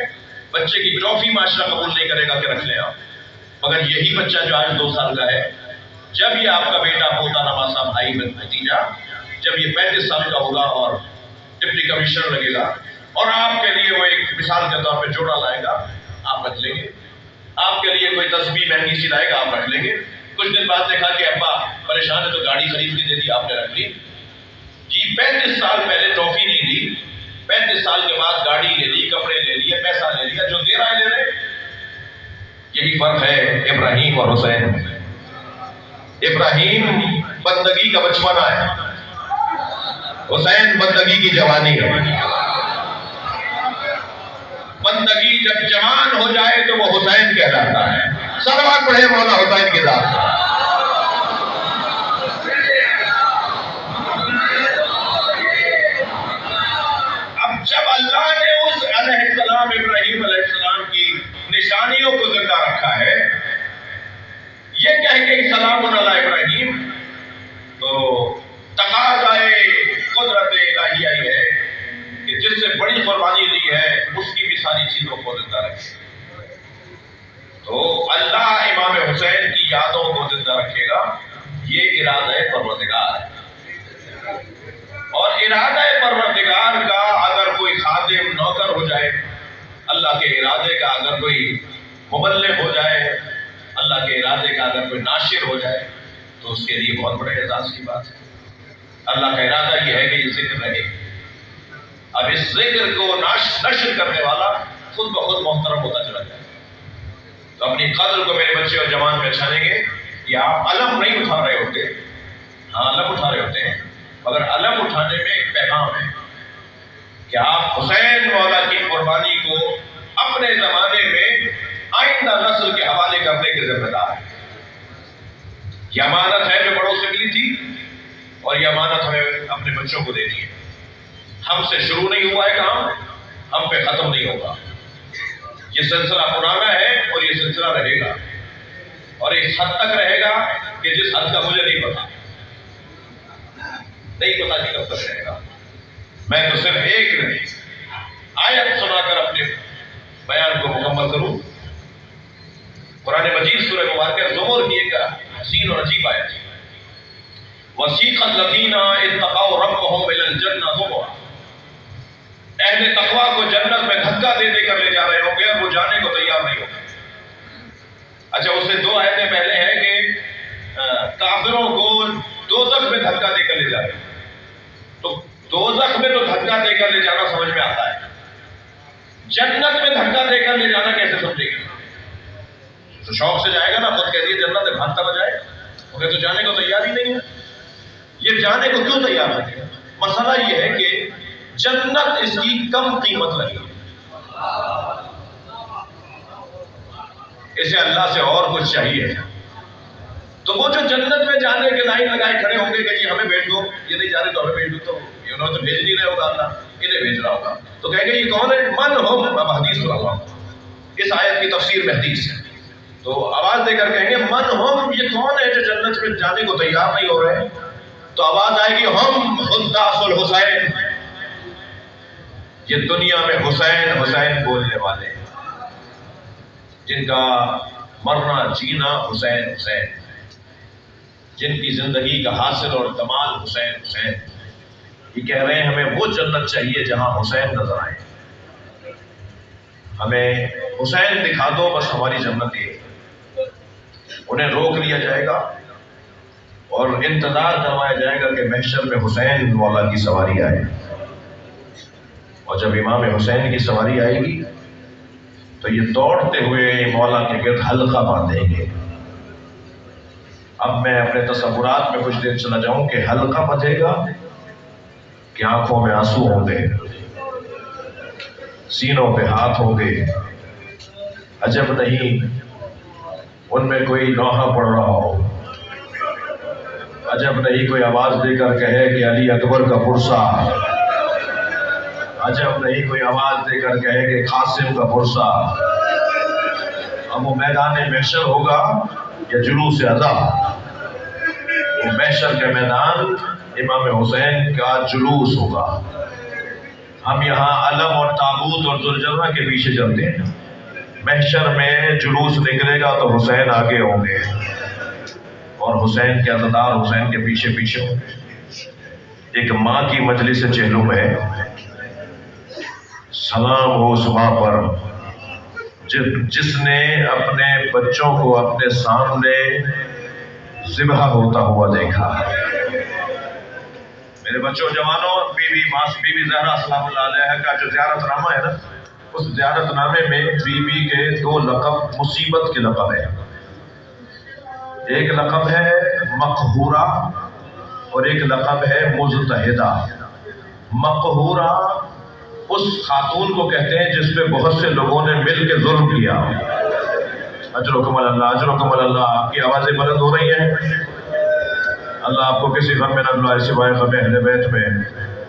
بچے کی ٹرافی معاشرہ قبول نہیں کرے گا کہ رکھ لیں آپ۔ مگر یہی بچہ جو آج 2 سال کا ہے، جب یہ آپ کا بیٹا پوتا نواسا بھائی بھتیجا جب یہ 35 سال کا ہوگا اور ڈپٹی کمشنر لگے گا اور آپ کے لیے وہ ایک مثال کے طور پہ جوڑا لائے گا، آپ رکھ لیں گے، آپ کے لیے کوئی تسبیح مہنگی سی لائے گا، آپ رکھ لیں گے۔ کچھ دن بعد دیکھا کہ ابا پریشان ہے تو گاڑی خرید کے دے دی، آپ نے رکھ لی۔ جی 35 سال پہلے ٹرافی نہیں دی، 35 سال کے بعد گاڑی لے لی، کپڑے لے لیے، پیسہ لے لیا، جو دے رہا ہے لے رہے۔ یہی فرق ہے ابراہیم اور حسین۔ ابراہیم بندگی کا بچپنا ہے، حسین بندگی کی جوانی ہے۔ بندگی جب جوان ہو جائے تو وہ حسین کہلاتا ہے۔ صلوات پڑھے مولا حسین کی ذات پر۔ اب جب اللہ نے اس علیہ السلام ابراہیم علیہ السلام کی نشانیوں کو زندہ رکھا ہے، یہ کہہ کے سلام علی ابراہیم، تو تقاضائے قدرت الہیہ یہ ہے کہ جس سے بڑی قربانی دی ہے اس کی بھی ساری چیزوں کو زندہ رکھے۔ تو اللہ امام حسین کی یادوں کو زندہ رکھے گا، یہ ارادہ پروردگار ہے۔ اور ارادہ پروردگار کا اگر کوئی خادم نوکر ہو جائے، اللہ کے ارادے کا اگر کوئی مبلغ ہو جائے، اللہ کے ارادے کا اگر کوئی ناشر ہو جائے، تو اس کے لیے بہت بڑے اعزاز کی بات ہے۔ اللہ کا ارادہ یہ ہے کہ یہ ذکر رہے. اب اس ذکر کو نشر کرنے والا خود بخود محترم ہوتا چلا جائے. تو اپنی قدر کو میرے بچے اور جوان پہچانیں گے. یہ آپ علم نہیں اٹھا رہے ہوتے، ہاں علم اٹھا رہے ہوتے ہیں، مگر علم اٹھانے میں ایک پیغام ہے کہ آپ حسین مولا کی قربانی کو اپنے زمانے میں آئندہ نسل کے حوالے کرنے کے ذمہ دار ہیں. یہ امانت ہے جو بڑوں سے ملی تھی، اور یہ امانت ہمیں اپنے بچوں کو دینی ہے. ہم سے شروع نہیں ہوا ہے کام، ہم پہ ختم نہیں ہوگا. یہ سلسلہ پرانا ہے اور یہ سلسلہ رہے گا، اور اس حد تک رہے گا کہ جس حد کا مجھے نہیں پتا کہ کب تک رہے گا. میں تو صرف ایک آیت سنا کر اپنے بیان کو مکمل کروں. قرآن مجید سورہ مبارکہ زمر کی ایک حسین اور عجیب آیت ہے. وَسِيقَ الَّذِينَ اتَّقَوْا رَبَّهُمْ إِلَى الْجَنَّةِ زُمَرًا. اہل تقویٰ کو جنت میں دھکا دے دے کر لے جا رہے ہوں گے اور وہ جانے کو تیار نہیں ہوں گے. اچھا، اس سے 2 آیتیں پہلے ہیں کہ کافروں کو دوزخ میں دھکا دے کر لے جا رہے ہیں. تو دوزخ میں تو دھکا دے کر لے جانا سمجھ میں آتا ہے، جنت میں دھکا دے کر لے جانا کیسے سمجھے گی؟ تو شوق سے جائے گا نا، خود کہہ دیے جنت میں بھاگتا نہ جائے، انہیں تو جانے کو تیار ہی نہیں ہے. یہ جانے کو کیوں تیار نہیں ہے؟ مسئلہ یہ ہے کہ جنت اس کی کم قیمت لگی، اسے اللہ سے اور کچھ چاہیے. تو وہ جو جنت میں جانے کے لائن لگائے کھڑے ہوں گے کہ جی ہمیں بھیج دو، یہ نہیں جا رہے تو ہمیں بھیج دو، تو انہوں تو بھیج نہیں رہے ہوگا، اللہ انہیں بھیج رہا ہوگا. تو کہیں گے یہ کون ہے؟ من ہم. اب حدیث سنا ہوا، اس آیت کی تفسیر میں حدیث ہے. تو آواز دے کر کہیں گے من ہم، یہ کون ہے جو جنت میں جانے کو تیار نہیں ہو رہے؟ تو آواز آئے گی ہم خداس الحسین. یہ دنیا میں حسین حسین بولنے والے، جن کا مرنا جینا حسین حسین، جن کی زندگی کا حاصل اور کمال حسین حسین، یہ کہہ رہے ہیں ہمیں وہ جنت چاہیے جہاں حسین نظر آئے. ہمیں حسین دکھا دو، بس ہماری جنت یہ. انہیں روک لیا جائے گا اور انتظار کروایا جائے گا کہ محشر میں حسین مولا کی سواری آئے. اور جب امام حسین کی سواری آئے گی تو یہ دوڑتے ہوئے مولا کے گرد حلقہ باندھیں گے. اب میں اپنے تصورات میں کچھ دیر چلا جاؤں کہ حلقہ بندھے گا کہ آنکھوں میں آنسو ہوں گے، سینوں پہ ہاتھ ہوں گے. عجب نہیں ان میں کوئی لوہا پڑ رہا ہو، عجب نہیں کوئی آواز دے کر کہے کہ علی اکبر کا پرسا، عجب نہیں کوئی آواز دے کر کہے کہ قاسم کا پرسا. اب وہ میدان محشر ہوگا یا جلوس ادا؟ وہ محشر کے میدان امام حسین کا جلوس ہوگا. ہم یہاں علم اور تابوت اور ذوالجلوہ کے پیچھے چلتے ہیں، محشر میں جلوس نکلے گا تو حسین آگے ہوں گے اور حسین کے عزادار حسین کے پیچھے پیچھے ہوں گے. ایک ماں کی مجلس چہلوں میں سلام ہو اس ماں پر جس نے اپنے بچوں کو اپنے سامنے ذبح ہوتا ہوا دیکھا. میرے بچوں جوانوں، بی بی زہرا سلام اللہ علیہ کا جو زیارت نامہ ہے نا، اس زیارت نامے میں بی بی کے 2 لقب مصیبت کے لقب ہیں. ایک لقب ہے مقہورہ اور ایک لقب ہے مجتہدہ. مقہورہ اس خاتون کو کہتے ہیں جس پہ بہت سے لوگوں نے مل کے ظلم کیا. اجرکم اللہ، اجرکم اللہ. آپ کی آوازیں بلند ہو رہی ہیں. اللہ آپ کو کسی غم میں نہ ڈالے سوائے غم اہل بیت میں.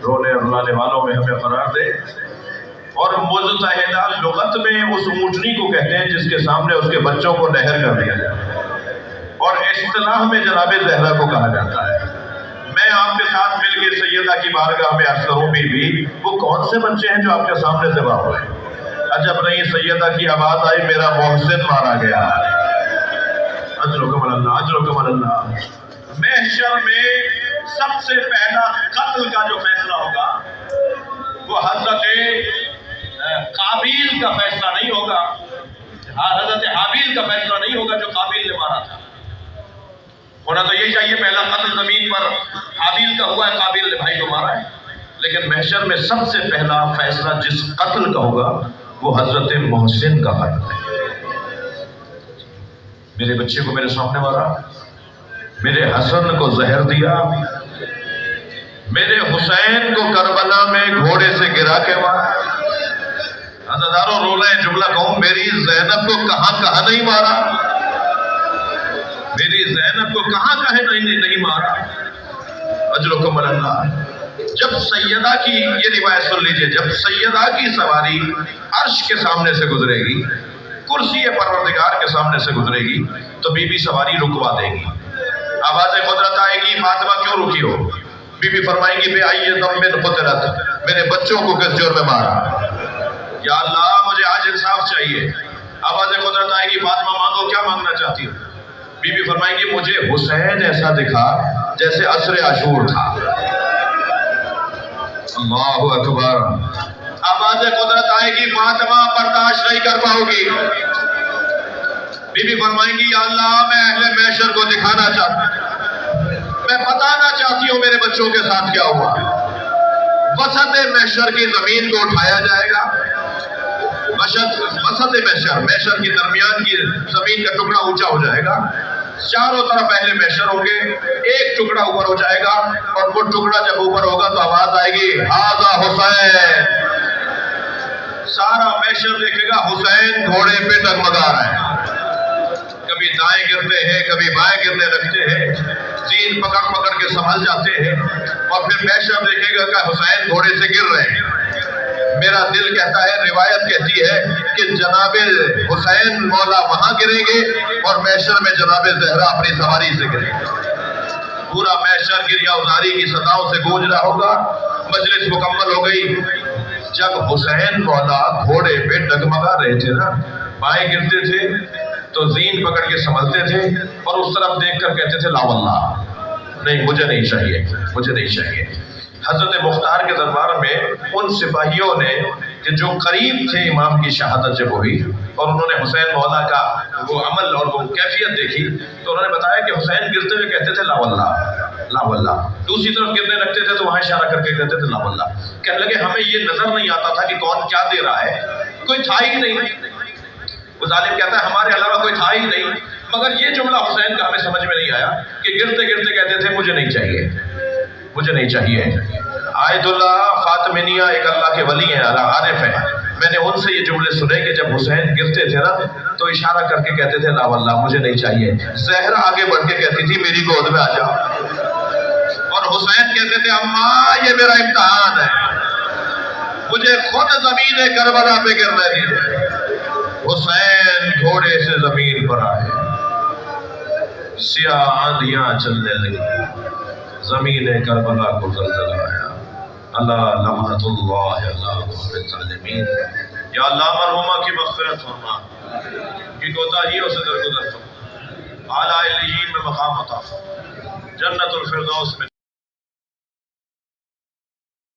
رونے اور لانے والوں میں ہمیں قرار دے. اور مجتہدہ لغت میں اس اونٹنی کو کہتے ہیں جس کے سامنے اس کے بچوں کو نہر کر دیا جائے، اور اصطلاح میں جناب زہرا کو کہا جاتا ہے. میں آپ کے ساتھ مل کے سیدہ کی بارگاہ میں عرض کروں بی بی وہ کون سے بچے ہیں جو آپ کے سامنے ذبح ہوئے؟ عجب نہیں سیدہ کی آواز آئی میرا محسن مارا گیا. اجرکم اللہ، اجرکم اللہ. محشر میں سب سے پہلا قتل کا جو فیصلہ ہوگا وہ حضرت قابیل کا فیصلہ نہیں ہوگا، حضرت حابیل کا فیصلہ نہیں ہوگا جو قابیل نے مارا تھا. ہونا تو یہی چاہیے پہلا قتل زمین پر حابیل کا ہوا ہے، قابیل نے بھائی کو مارا ہے، لیکن محشر میں سب سے پہلا فیصلہ جس قتل کا ہوگا وہ حضرت محسن کا قتل ہے۔ میرے بچے کو میرے سامنے مارا، میرے حسن کو زہر دیا، میرے حسین کو کربلا میں گھوڑے سے گرا کے مارا۔ عزاداروں رو رہے ہیں، جملہ کہوں، میری زینب کو کہاں نہیں مارا، میری زینب کو کہاں نہیں مارا۔ اجرکم اللہ۔ جب سیدہ کی، یہ روایت سن لیجئے، جب سیدہ کی سواری عرش کے سامنے سے گزرے گی، کرسی پروردگار کے سامنے سے گزرے گی، تو بی بی سواری رکوا دے گی، آواز قدرت آئے گی، فاطمہ کیوں رکی ہو؟ بی بی فرمائیں گی بے آئیے دم من قتلت، میرے بچوں کو کس جرم میں مارا؟ یا اللہ مجھے آج انصاف چاہیے۔ آواز قدرت آئے گی، فاطمہ مانگو، کیا مانگنا چاہتی ہو؟ بی بی فرمائیں گی مجھے حسین ایسا دکھا جیسے عصر عاشور تھا۔ اللہ اکبر۔ آواز قدرت آئے گی، فاطمہ برداشت نہیں کر پاؤ گی۔ بی بی فرمائیں گی یا اللہ میں اہل محشر کو دکھانا چاہتا ہوں، میں بتانا چاہتی ہوں میرے بچوں کے ساتھ کیا ہوا۔ وسط محشر کی زمین کو اٹھایا جائے گا، وسط محشر کی درمیان کی زمین کا ٹکڑا اونچا ہو جائے گا، چاروں طرف اہل محشر ہوں گے، ایک ٹکڑا اوپر ہو جائے گا، اور وہ ٹکڑا جب اوپر ہوگا تو آواز آئے گی ھذا حسین۔ سارا محشر دیکھے گا حسین گھوڑے پہ ڈگمگا رہا ہے، کبھی دائیں گرتے ہیں کبھی بائیں گرنے لگتے ہیں، زین پکڑ کے سنبھل جاتے ہیں، اور پھر محشر دیکھے گا کہ حسین گھوڑے سے گر رہے ہیں۔ میرا دل کہتا ہے، روایت کہتی ہے کہ جناب حسین مولا وہاں گریں گے اور محشر میں جناب زہرا اپنی سواری سے گریں گے۔ پورا محشر گریہ ازاری کی صداؤں سے گونج رہا ہوگا۔ مجلس مکمل ہو گئی۔ جب حسین مولا گھوڑے پہ ڈگمگا رہے تھے نا، بائیں گرتے تھے تو زین پکڑ کے سنبھلتے تھے اور اس طرف دیکھ کر کہتے تھے لا واللہ، نہیں مجھے نہیں چاہیے، مجھے نہیں چاہیے۔ حضرت مختار کے دربار میں ان سپاہیوں نے کہ جو قریب تھے امام کی شہادت جب ہوئی اور انہوں نے حسین مولا کا وہ عمل اور وہ کیفیت دیکھی، تو انہوں نے بتایا کہ حسین گرتے ہوئے کہتے تھے لا واللہ، لا واللہ، دوسری طرف گرنے لگتے تھے تو وہاں اشارہ کر کے کہتے تھے لا واللہ۔ کہنے لگے ہمیں یہ نظر نہیں آتا تھا کہ کون کیا دے رہا ہے، کوئی تھا ہی نہیں۔ وہ ظالم کہتا ہے ہمارے علاوہ کوئی تھا ہی نہیں، مگر یہ جملہ حسین کا ہمیں سمجھ میں نہیں آیا کہ گرتے گرتے کہتے تھے مجھے نہیں چاہیے، مجھے نہیں چاہیے۔ عائد اللہ فاطمیہ ایک اللہ کے ولی ہیں، عارف ہیں، میں نے ان سے یہ جملے سنے کہ جب حسین گرتے تھے نا تو اشارہ کر کے کہتے تھے لا واللہ مجھے نہیں چاہیے۔ زہرا آگے بڑھ کے کہتی تھی میری گود میں آ جاؤ، اور حسین کہتے تھے اماں یہ میرا امتحان ہے، مجھے خود زمین کربلا پہ گرنا دیجیے۔ حسین گھوڑے سے زمین پر آئے، سیاہ آندھیاں چلنے لگی، زمین کربلا کو زلزلہ آیا۔ اللہ لعنت اللہ علی الظالمین۔ یا اللہ مرحومہ کی مغفرت فرما، کی کوتاہیوں سے درگزر فرما، اعلیٰ علیین میں مقام عطا فرما، جنت الفردوس میں